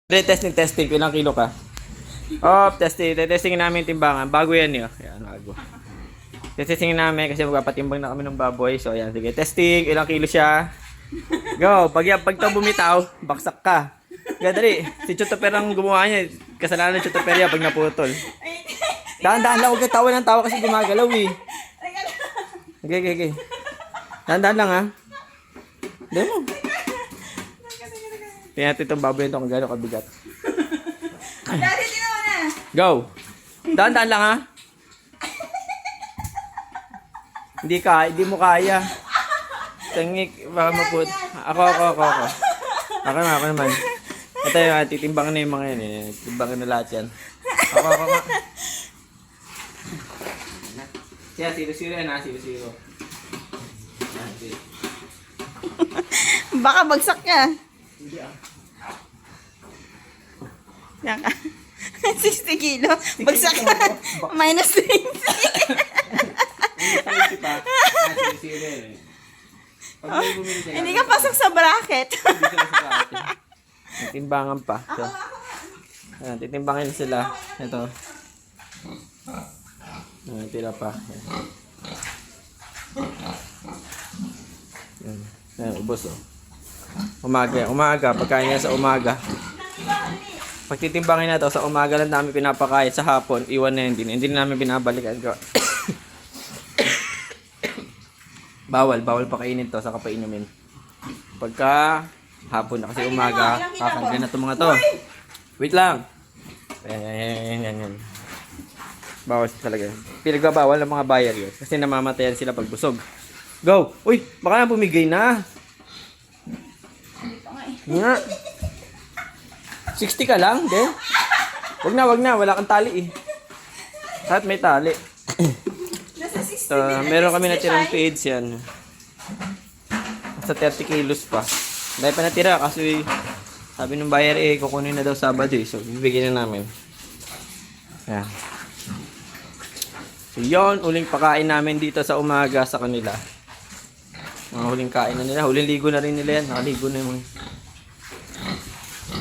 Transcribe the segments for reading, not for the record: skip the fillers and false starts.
Testing ko, ilang kilo ka? Testing namin yung timbangan. Bago yan yun. Ayan, bago. Testing namin kasi magpapatimbang na kami ng baboy. So, ayan, sige. Testing, ilang kilo siya. Go! Pag ito bumitaw, baksak ka. Dali. Si Chutoper ang gumawa niya. Kasalanan ng Chutoper yan pag naputol. Dahan-dahan lang. Huwag tawa ng tawa kasi gumagalaw eh. Okay. Dahan-dahan lang ha. Dali mo. Tingnan natin itong baboy nito kung gano'ng kabigat. Daddy, tinawa na. Go! Dahan-dahan lang ha. Hindi mo kaya. Tangik, baka maput. Ako. Ako naman. Ito yung titimbangan na yung mga yan eh. Timbangan na lahat yan. Ako nga. Siya, 0-0 yan ha, 0-0. Baka bagsak ka. Hindi ah. Yan ka. 60 kilo. Bagsak ka. Minus 20. Hindi pa. 0-0 yan eh. Pag may bumili dyan. Hindi ka pasok sa bracket. Hindi sila sa atin. May timbangan pa. So, ayan, titimbangin sila. Ito. Ayan, tira pa. Ayan, ubos oh. Umaga. Pagkain niya sa umaga. Pag titimbangin na to, sa umaga lang namin pinapakain. Sa hapon, iwan na yun din. Hindi na namin binabalikan ko. Bawal pakainin to, saka painumin. Pagka hapon na kasi umaga, kakarga na to mga to. Wait lang. Yan. Bawal talaga. Pinagbabawal ng mga buyer yun. Kasi namamatayan sila pag busog. Go! Uy! Baka na bumigay na. Nga. 60 ka lang, de? Wag na. Wala kang tali eh. Kahit may tali. So, meron kami natirang feeds yan. Sa 30 kilos pa. Dahil pa natira kasi sabi ng buyer eh, kukunin na daw Sabado eh. So, bibigyan na namin. Yan. So, yun. Uling pakain namin dito sa umaga sa kanila. Mga huling kain na nila. Huling ligo na rin nila yan. Nakaligo na yung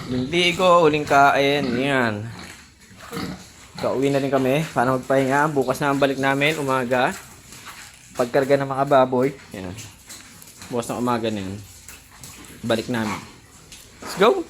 huling ligo, huling kain. Yan. Kauwi na rin kami para magpahinga. Bukas na ang balik namin. Umaga. Pagkarga ng mga baboy. Yan. Bukas na umaga na yan. Balik namin. Let's go!